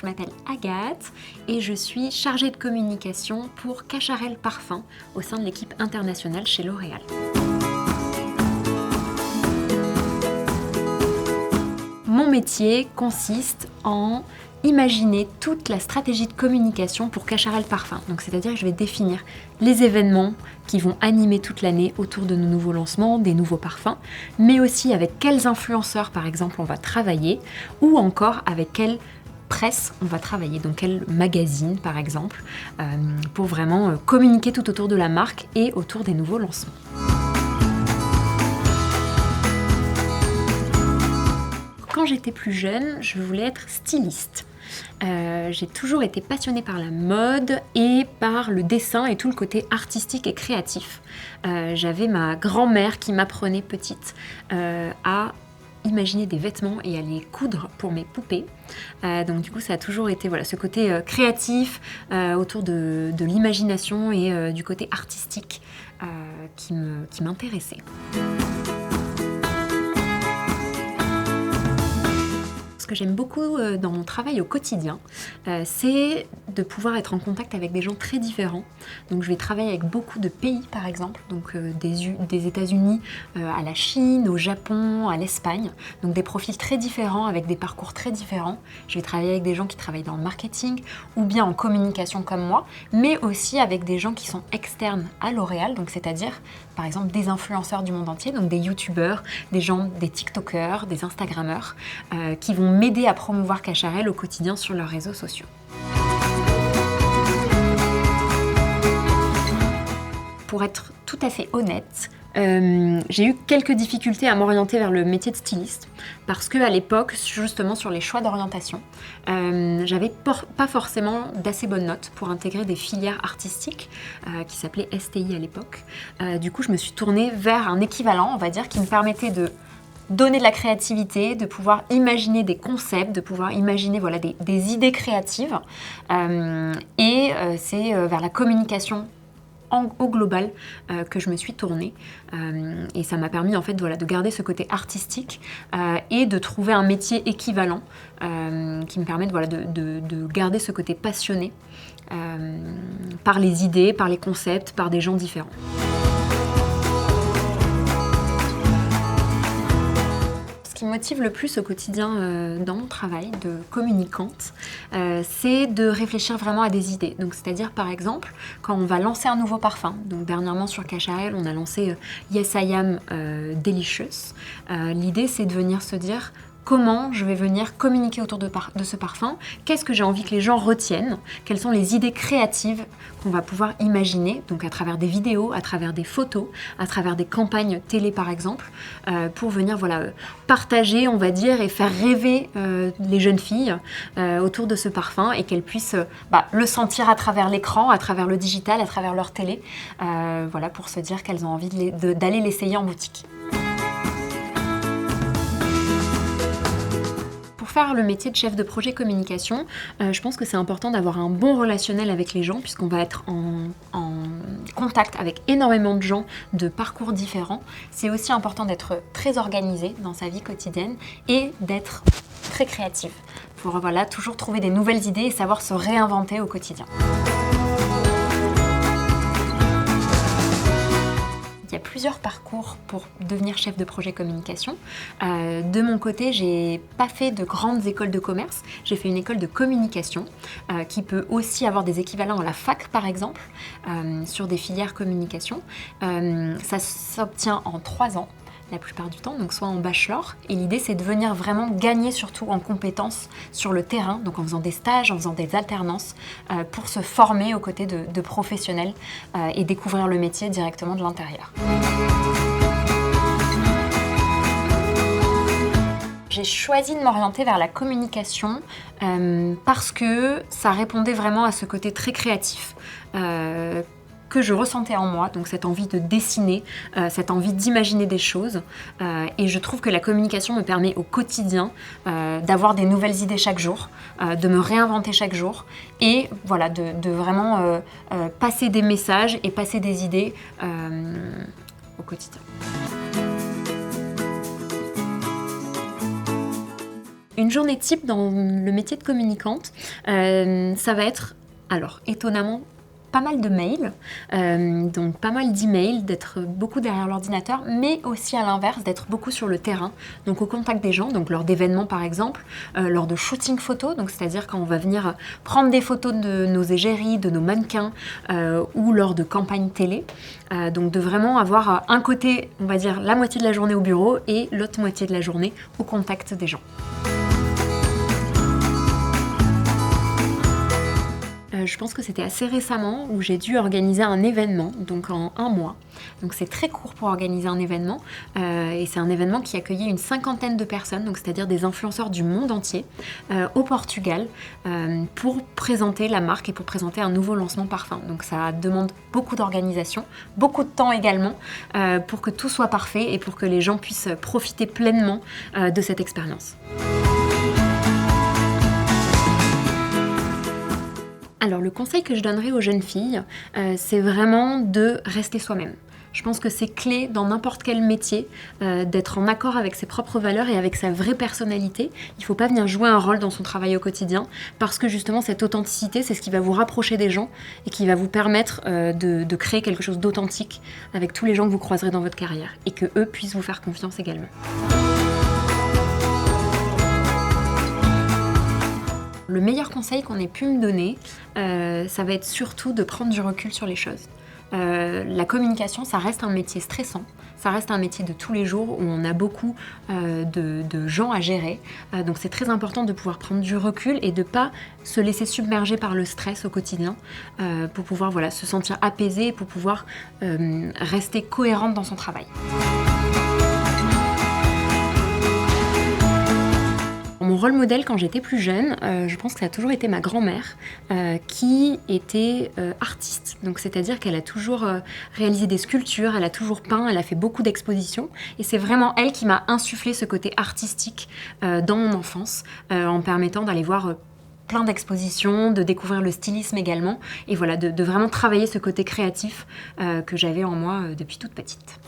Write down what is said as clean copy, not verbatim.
Je m'appelle Agathe et je suis chargée de communication pour Cacharel Parfum au sein de l'équipe internationale chez L'Oréal. Mon métier consiste en imaginer toute la stratégie de communication pour Cacharel Parfum. Donc c'est-à-dire que je vais définir les événements qui vont animer toute l'année autour de nos nouveaux lancements, des nouveaux parfums, mais aussi avec quels influenceurs par exemple on va travailler, ou encore avec quelle presse on va travailler, donc quel magazine par exemple, pour vraiment communiquer tout autour de la marque et autour des nouveaux lancements. Quand j'étais plus jeune, je voulais être styliste. J'ai toujours été passionnée par la mode et par le dessin et tout le côté artistique et créatif. J'avais ma grand-mère qui m'apprenait petite à imaginer des vêtements et à les coudre pour mes poupées. Donc du coup ça a toujours été ce côté créatif autour de l'imagination et du côté artistique qui m'intéressait. Ce que j'aime beaucoup dans mon travail au quotidien, c'est de pouvoir être en contact avec des gens très différents. Donc je vais travailler avec beaucoup de pays par exemple, donc des États-Unis à la Chine, au Japon, à l'Espagne. Donc des profils très différents avec des parcours très différents. Je vais travailler avec des gens qui travaillent dans le marketing ou bien en communication comme moi, mais aussi avec des gens qui sont externes à L'Oréal, donc c'est-à-dire par exemple des influenceurs du monde entier, donc des youtubeurs, des tiktokers, des instagrammeurs qui vont m'aider à promouvoir Cacharel au quotidien sur leurs réseaux sociaux. Pour être tout à fait honnête, j'ai eu quelques difficultés à m'orienter vers le métier de styliste parce qu'à l'époque, justement sur les choix d'orientation, j'avais pas forcément d'assez bonnes notes pour intégrer des filières artistiques qui s'appelaient STI à l'époque. Du coup, je me suis tournée vers un équivalent, on va dire, qui me permettait de donner de la créativité, de pouvoir imaginer des concepts, de pouvoir imaginer des idées créatives. C'est vers la communication au global que je me suis tournée. Et ça m'a permis en fait de garder ce côté artistique et de trouver un métier équivalent qui me permette de garder ce côté passionné par les idées, par les concepts, par des gens différents. Ce qui me motive le plus au quotidien dans mon travail de communicante, c'est de réfléchir vraiment à des idées. Donc, c'est-à-dire, par exemple, quand on va lancer un nouveau parfum. Donc, dernièrement sur Cacharel, on a lancé Yes I Am Delicious. L'idée, c'est de venir se dire comment je vais venir communiquer autour de ce parfum, qu'est-ce que j'ai envie que les gens retiennent, quelles sont les idées créatives qu'on va pouvoir imaginer, donc à travers des vidéos, à travers des photos, à travers des campagnes télé par exemple, pour venir partager, on va dire, et faire rêver les jeunes filles autour de ce parfum et qu'elles puissent le sentir à travers l'écran, à travers le digital, à travers leur télé, pour se dire qu'elles ont envie d'aller l'essayer en boutique. Pour faire le métier de chef de projet communication, je pense que c'est important d'avoir un bon relationnel avec les gens puisqu'on va être en contact avec énormément de gens de parcours différents. C'est aussi important d'être très organisé dans sa vie quotidienne et d'être très créatif pour toujours trouver des nouvelles idées et savoir se réinventer au quotidien. Il y a plusieurs parcours pour devenir chef de projet communication. De mon côté, j'ai pas fait de grandes écoles de commerce. J'ai fait une école de communication qui peut aussi avoir des équivalents à la fac, par exemple, sur des filières communication. Ça s'obtient en 3 ans. La plupart du temps, donc soit en bachelor. Et l'idée, c'est de venir vraiment gagner surtout en compétences sur le terrain, donc en faisant des stages, en faisant des alternances, pour se former aux côtés de professionnels et découvrir le métier directement de l'intérieur. J'ai choisi de m'orienter vers la communication parce que ça répondait vraiment à ce côté très créatif. Que je ressentais en moi, donc cette envie de dessiner, cette envie d'imaginer des choses. Et je trouve que la communication me permet au quotidien d'avoir des nouvelles idées chaque jour, de me réinventer chaque jour et de vraiment passer des messages et passer des idées au quotidien. Une journée type dans le métier de communicante, ça va être, alors étonnamment, pas mal de mails, donc pas mal d'emails, d'être beaucoup derrière l'ordinateur, mais aussi à l'inverse, d'être beaucoup sur le terrain, donc au contact des gens, donc lors d'événements par exemple, lors de shooting photos, donc c'est-à-dire quand on va venir prendre des photos de nos égéries, de nos mannequins, ou lors de campagnes télé, donc de vraiment avoir un côté, on va dire, la moitié de la journée au bureau et l'autre moitié de la journée au contact des gens. Je pense que c'était assez récemment où j'ai dû organiser un événement, donc en 1 mois. Donc c'est très court pour organiser un événement, et c'est un événement qui accueillait une 50aine de personnes, donc c'est-à-dire des influenceurs du monde entier, au Portugal, pour présenter la marque et pour présenter un nouveau lancement parfum. Donc ça demande beaucoup d'organisation, beaucoup de temps également, pour que tout soit parfait et pour que les gens puissent profiter pleinement de cette expérience. Alors le conseil que je donnerais aux jeunes filles, c'est vraiment de rester soi-même. Je pense que c'est clé dans n'importe quel métier d'être en accord avec ses propres valeurs et avec sa vraie personnalité. Il ne faut pas venir jouer un rôle dans son travail au quotidien parce que justement cette authenticité, c'est ce qui va vous rapprocher des gens et qui va vous permettre de créer quelque chose d'authentique avec tous les gens que vous croiserez dans votre carrière et que eux puissent vous faire confiance également. Le meilleur conseil qu'on ait pu me donner, ça va être surtout de prendre du recul sur les choses. La communication, ça reste un métier stressant, ça reste un métier de tous les jours où on a beaucoup de gens à gérer. Donc c'est très important de pouvoir prendre du recul et de ne pas se laisser submerger par le stress au quotidien pour pouvoir se sentir apaisé et pour pouvoir rester cohérente dans son travail. Mon rôle modèle quand j'étais plus jeune, je pense que ça a toujours été ma grand-mère qui était artiste. Donc c'est-à-dire qu'elle a toujours réalisé des sculptures, elle a toujours peint, elle a fait beaucoup d'expositions. Et c'est vraiment elle qui m'a insufflé ce côté artistique dans mon enfance, en me permettant d'aller voir plein d'expositions, de découvrir le stylisme également. Et voilà, de vraiment travailler ce côté créatif que j'avais en moi depuis toute petite.